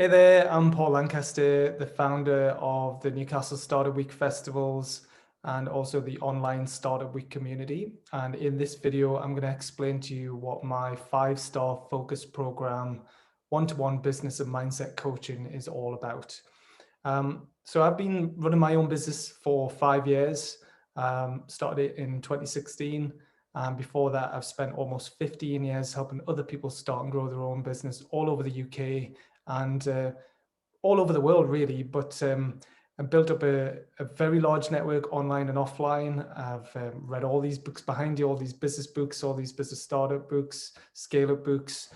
Hey there, I'm Paul Lancaster, the founder of the Newcastle Startup Week festivals and also the online Startup Week community. And in this video, I'm going to explain to you what my 5-star focus program, one-to-one business and mindset coaching is all about. So I've been running my own business for 5 years, started it in 2016. And before that, I've spent almost 15 years helping other people start and grow their own business all over the UK and all over the world, really. But I built up a very large network online and offline. I've read all these books behind you, all these business books, all these business startup books, scale-up books,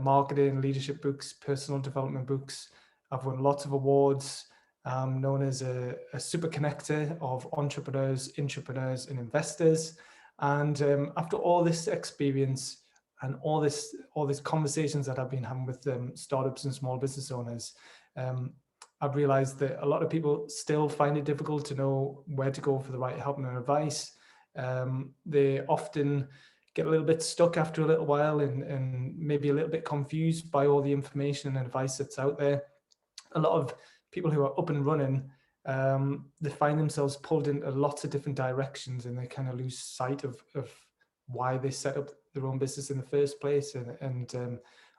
marketing, leadership books, personal development books. I've won lots of awards. I'm known as a super connector of entrepreneurs, intrapreneurs, and investors. And after all this experience, and all these conversations that I've been having with startups and small business owners, I've realized that a lot of people still find it difficult to know where to go for the right help and advice. They often get a little bit stuck after a little while and maybe a little bit confused by all the information and advice that's out there. A lot of people who are up and running, they find themselves pulled into lots of different directions and they kind of lose sight of why they set up their own business in the first place, and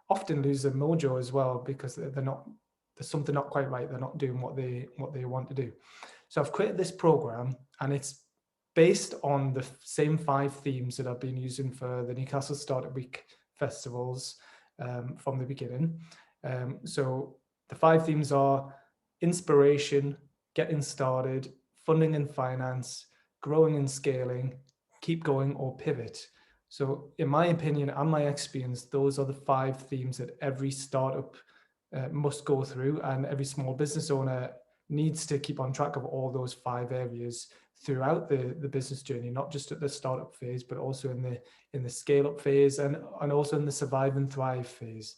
often lose their mojo as well because they're not, there's something not quite right. They're not doing what they want to do. So I've created this program, and it's based on the same 5 themes that I've been using for the Newcastle Startup Week festivals from the beginning. So the 5 themes are inspiration, getting started, funding and finance, growing and scaling, keep going, or pivot. So in my opinion and my experience, those are the 5 themes that every startup must go through, and every small business owner needs to keep on track of all those 5 areas throughout the business journey, not just at the startup phase, but also in the scale up phase and also in the survive and thrive phase.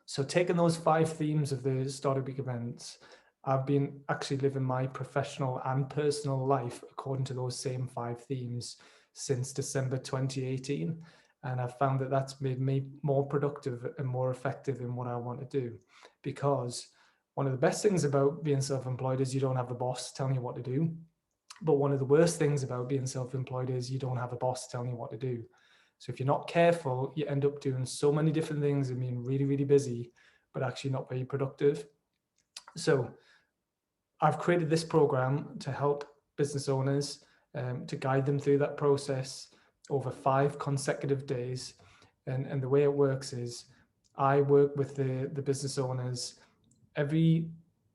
So taking those 5 themes of the Startup Week events, I've been actually living my professional and personal life according to those same 5 themes since December 2018. And I've found that that's made me more productive and more effective in what I want to do. Because one of the best things about being self-employed is you don't have a boss telling you what to do. But one of the worst things about being self-employed is you don't have a boss telling you what to do. So if you're not careful, you end up doing so many different things and being really, really busy, but actually not very productive. So I've created this program to help business owners, to guide them through that process over 5 consecutive days. And the way it works is I work with the business owners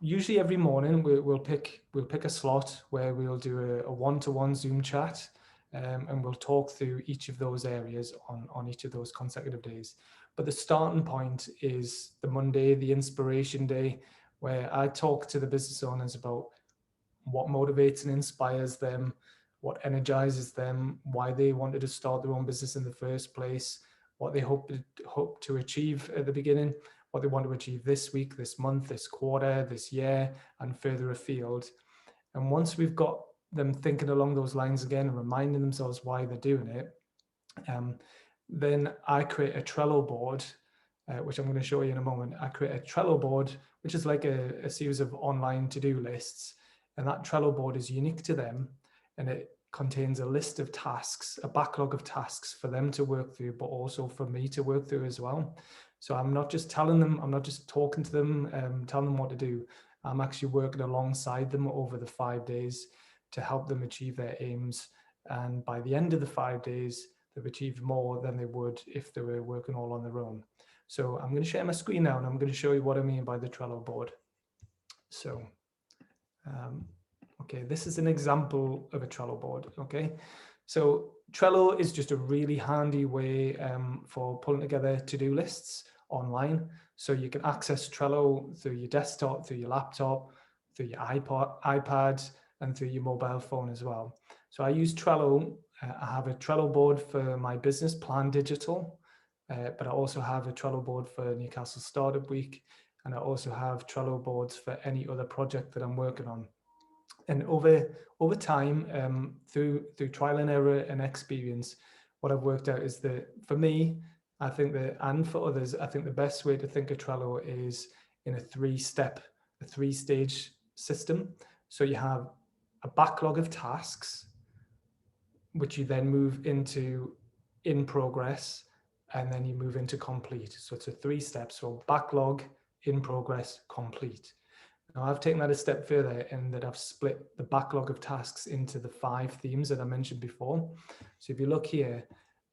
usually every morning. We'll pick a slot where we'll do a one-to-one Zoom chat, and we'll talk through each of those areas on each of those consecutive days. But the starting point is the Monday, the inspiration day, where I talk to the business owners about what motivates and inspires them, what energizes them, why they wanted to start their own business in the first place, what they hope to achieve at the beginning, what they want to achieve this week, this month, this quarter, this year, and further afield. And once we've got them thinking along those lines again and reminding themselves why they're doing it, then I create a Trello board, which I'm going to show you in a moment. I create a Trello board, which is like a series of online to-do lists. And that Trello board is unique to them. And it contains a list of tasks, a backlog of tasks for them to work through, but also for me to work through as well. So I'm not just telling them, I'm not just talking to them, telling them what to do. I'm actually working alongside them over the 5 days to help them achieve their aims. And by the end of the 5 days, they've achieved more than they would if they were working all on their own. So I'm going to share my screen now, and I'm going to show you what I mean by the Trello board. So, okay, this is an example of a Trello board, okay? So Trello is just a really handy way for pulling together to-do lists online. So you can access Trello through your desktop, through your laptop, through your iPad, and through your mobile phone as well. So I use Trello. I have a Trello board for my business, Plan Digital, but I also have a Trello board for Newcastle Startup Week, and I also have Trello boards for any other project that I'm working on. And over time, through trial and error and experience, what I've worked out is that for me, I think that, and for others, I think the best way to think of Trello is in a three-stage system. So you have a backlog of tasks, which you then move into in progress, and then you move into complete. So it's a 3 steps. So backlog, in progress, complete. Now I've taken that a step further in that I've split the backlog of tasks into the 5 themes that I mentioned before. So if you look here,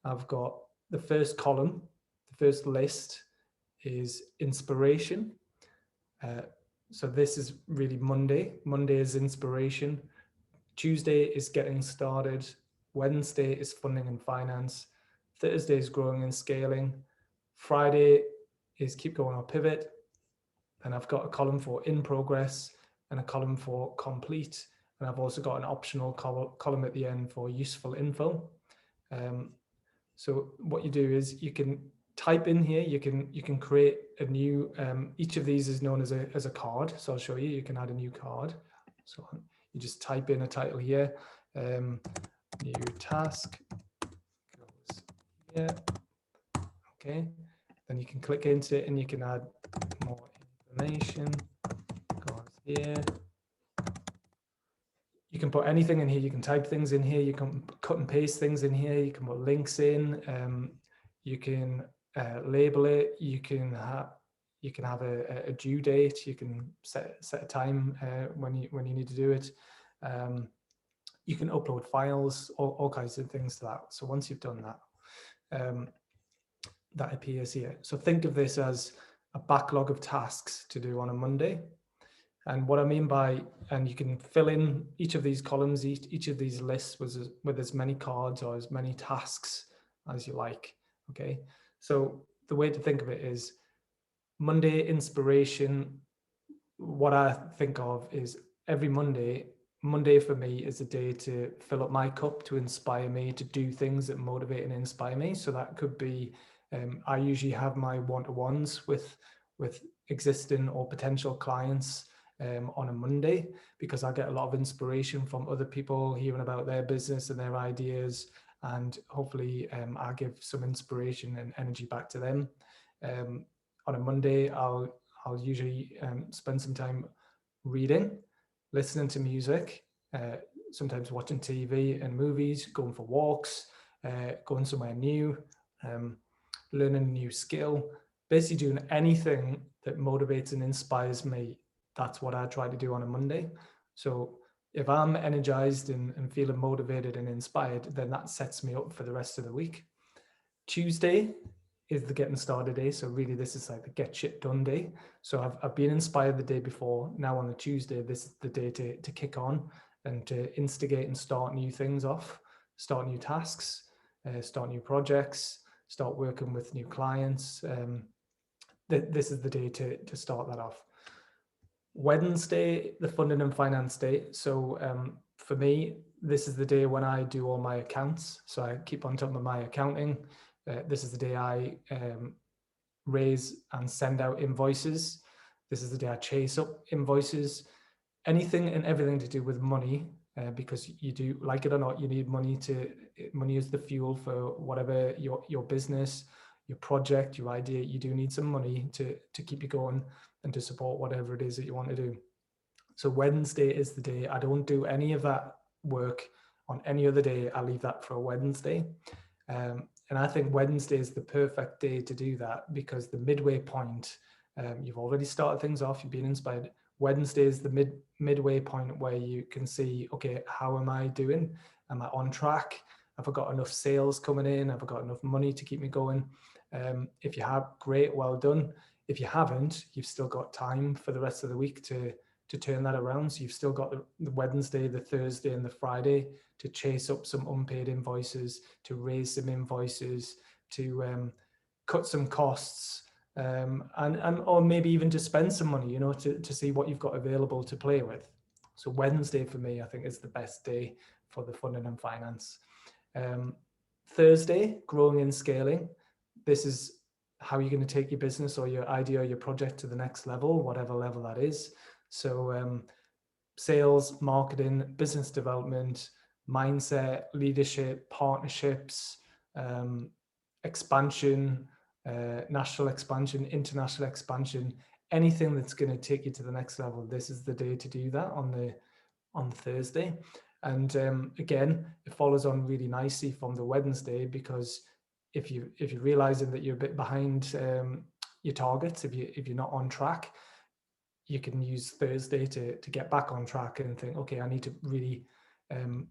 I've got the first column, the first list is inspiration. So this is really Monday. Monday is inspiration. Tuesday is getting started. Wednesday is funding and finance. Thursday is growing and scaling. Friday is keep going or pivot. And I've got a column for in progress and a column for complete. And I've also got an optional column at the end for useful info. So what you do is you can type in here, you can create a new, each of these is known as a card. So I'll show you, you can add a new card. So you just type in a title here, new task goes here. Okay, then you can click into it and you can add more information goes here. You can put anything in here. You can type things in here. You can cut and paste things in here. You can put links in. You can label it. You can have a due date. You can set a time when you need to do it. You can upload files, all kinds of things to that. So once you've done that, that appears here. So think of this as a backlog of tasks to do on a Monday. And what I mean by, and you can fill in each of these columns, each of these lists with as many cards or as many tasks as you like, okay? So the way to think of it is Monday inspiration. What I think of is every Monday for me is a day to fill up my cup, to inspire me, to do things that motivate and inspire me. So that could be, I usually have my one-to-ones with existing or potential clients on a Monday, because I get a lot of inspiration from other people hearing about their business and their ideas, and hopefully I give some inspiration and energy back to them. On a Monday, I'll usually spend some time reading, listening to music, sometimes watching TV and movies, going for walks, going somewhere new, learning a new skill, basically doing anything that motivates and inspires me. That's what I try to do on a Monday. So if I'm energized and feeling motivated and inspired, then that sets me up for the rest of the week. Tuesday is the getting started day. So really this is like the get shit done day. So I've been inspired the day before. Now on the Tuesday, this is the day to kick on and to instigate and start new things off, start new tasks, start new projects, start working with new clients. This is the day to start that off. Wednesday, the funding and finance day. So for me, this is the day when I do all my accounts. So I keep on top of my accounting. This is the day I raise and send out invoices. This is the day I chase up invoices. Anything and everything to do with money, because you do, like it or not, you need money is the fuel for whatever your business, your project, your idea. You do need some money to keep you going and to support whatever it is that you want to do. So Wednesday is the day. I don't do any of that work on any other day. I leave that for a Wednesday. And I think Wednesday is the perfect day to do that, because the midway point, you've already started things off, you've been inspired. Wednesday is the midway point where you can see, okay, how am I doing? Am I on track? Have I got enough sales coming in? Have I got enough money to keep me going? If you have, great, well done. If you haven't, you've still got time for the rest of the week to turn that around. So you've still got the Wednesday, the Thursday and the Friday to chase up some unpaid invoices, to raise some invoices, to cut some costs, and or maybe even to spend some money, you know, to see what you've got available to play with. So Wednesday for me, I think, is the best day for the funding and finance. Thursday, growing and scaling. This is how you're going to take your business or your idea or your project to the next level, whatever level that is. So sales, marketing, business development, mindset, leadership, partnerships, expansion, national expansion, international expansion, anything that's going to take you to the next level. This is the day to do that on Thursday. And again, it follows on really nicely from the Wednesday, because if you're realizing that you're a bit behind your targets, if you're not on track, you can use Thursday to get back on track and think, okay, I need to really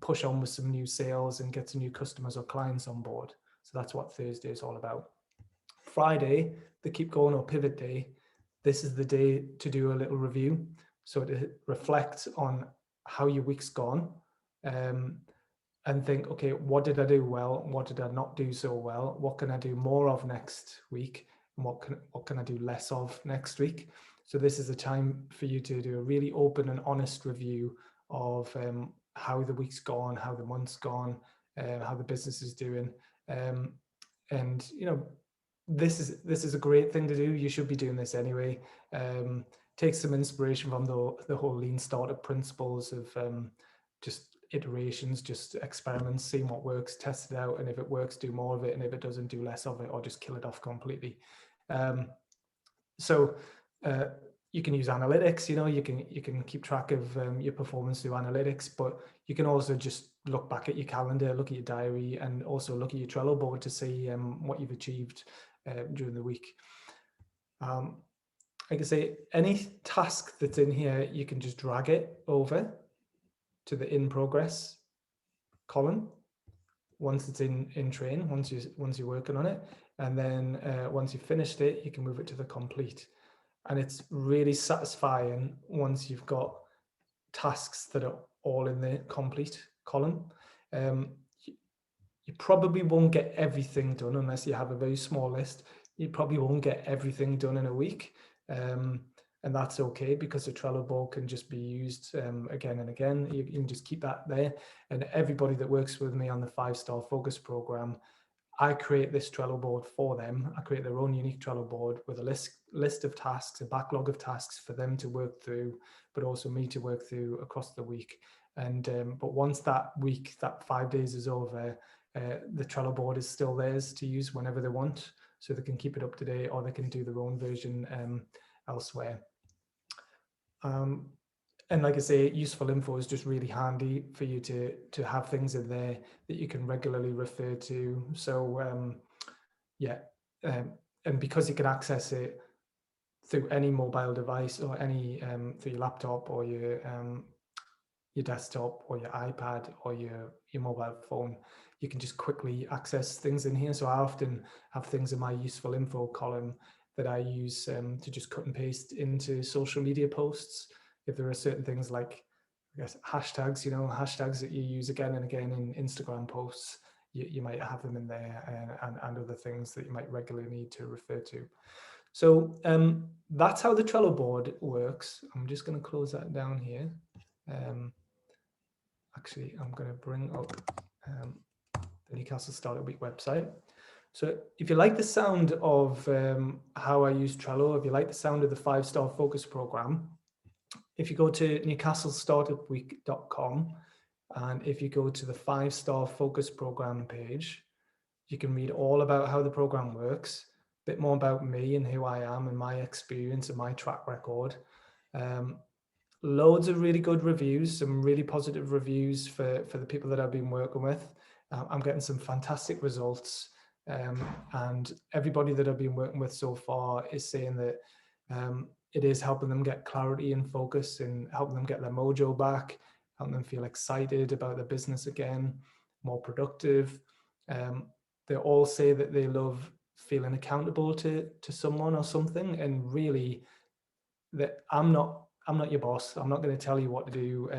push on with some new sales and get some new customers or clients on board. So that's what Thursday is all about. Friday, the keep going or pivot day, this is the day to do a little review. So to reflect on how your week's gone, and think, okay, what did I do well? What did I not do so well? What can I do more of next week? And what can I do less of next week? So this is a time for you to do a really open and honest review of how the week's gone, how the month's gone, how the business is doing. And this is a great thing to do. You should be doing this anyway. Take some inspiration from the whole lean startup principles of just iterations, just experiments, seeing what works, test it out, and if it works, do more of it, and if it doesn't, do less of it, or just kill it off completely. So you can use analytics. You can keep track of your performance through analytics, but you can also just look back at your calendar, look at your diary, and also look at your Trello board to see what you've achieved during the week. Like I say, any task that's in here, you can just drag it over to the in progress column once it's in train, once you're working on it, and then once you've finished it, you can move it to the complete. And it's really satisfying once you've got tasks that are all in the complete column. You probably won't get everything done unless you have a very small list. You probably won't get everything done in a week. And that's okay, because the Trello board can just be used again and again. You can just keep that there. And everybody that works with me on the 5-star focus program, I create this Trello board for them. I create their own unique Trello board with a list of tasks, a backlog of tasks for them to work through, but also me to work through across the week. And but once that week, that 5 days is over, the Trello board is still theirs to use whenever they want. So they can keep it up to date, or they can do their own version elsewhere. And like I say, useful info is just really handy for you to have things in there that you can regularly refer to. So and because you can access it through any mobile device, or any through your laptop, or your desktop, or your iPad, or your mobile phone, you can just quickly access things in here. So I often have things in my useful info column that I use to just cut and paste into social media posts. If there are certain things like, I guess, hashtags, hashtags that you use again and again in Instagram posts, you might have them in there, and other things that you might regularly need to refer to. So that's how the Trello board works. I'm just going to close that down here. Actually, I'm going to bring up the Newcastle Startup Week website. So if you like the sound of how I use Trello, if you like the sound of the 5-star focus program, if you go to newcastlestartupweek.com, and if you go to the 5-star focus program page, you can read all about how the program works, a bit more about me and who I am and my experience and my track record. Loads of really good reviews, some really positive reviews for the people that I've been working with. I'm getting some fantastic results. And everybody that I've been working with so far is saying that it is helping them get clarity and focus, and helping them get their mojo back, helping them feel excited about their business again, more productive. They all say that they love feeling accountable to someone or something, and really that I'm not your boss. I'm not going to tell you what to do.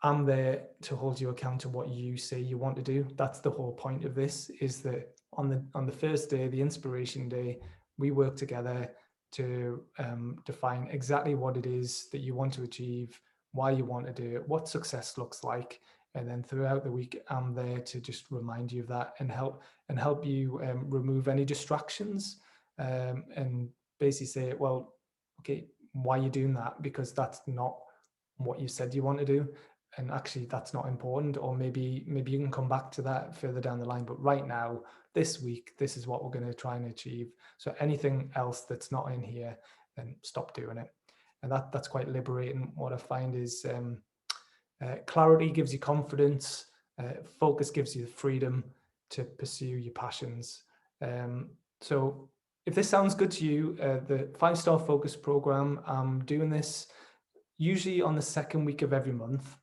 I'm there to hold you account to what you say you want to do. That's the whole point of this, is that on the first day, the inspiration day, we work together to define exactly what it is that you want to achieve, why you want to do it, what success looks like. And then throughout the week, I'm there to just remind you of that, and help you remove any distractions, and basically say, well, okay, why are you doing that? Because that's not what you said you want to do. and actually that's not important, or maybe you can come back to that further down the line. But right now, this week, this is what we're going to try and achieve. So anything else that's not in here, then stop doing it. And that's quite liberating. What I find is clarity gives you confidence, focus gives you the freedom to pursue your passions. So if this sounds good to you, the 5-Star Focus Program, I'm doing this usually on the second week of every month.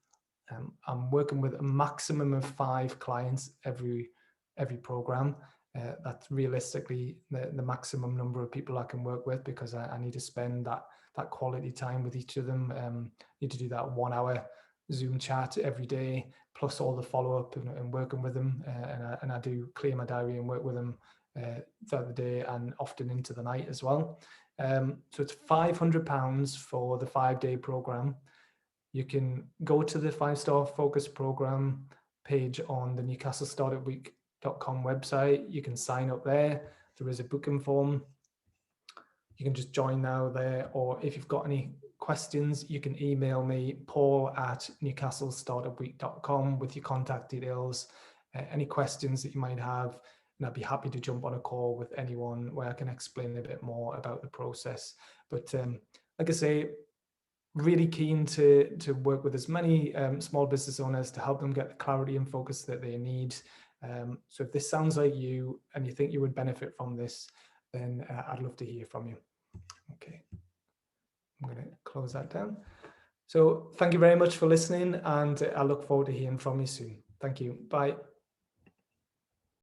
I'm working with a maximum of 5 clients every program. That's realistically the maximum number of people I can work with, because I need to spend that quality time with each of them. Need to do that 1 hour Zoom chat every day, plus all the follow-up and working with them. And I do clear my diary and work with them throughout the day and often into the night as well. So it's £500 for the 5-day program. You can go to the 5-Star Focus Program page on the newcastlestartupweek.com website. You can sign up there. There is a booking form. You can just join now there, or if you've got any questions, you can email me, paul@newcastlestartupweek.com, with your contact details, any questions that you might have, and I'd be happy to jump on a call with anyone where I can explain a bit more about the process. But like I say, really keen to work with as many small business owners to help them get the clarity and focus that they need. So if this sounds like you and you think you would benefit from this, then I'd love to hear from you. Okay, I'm going to close that down. So thank you very much for listening, and I look forward to hearing from you soon. Thank you. Bye.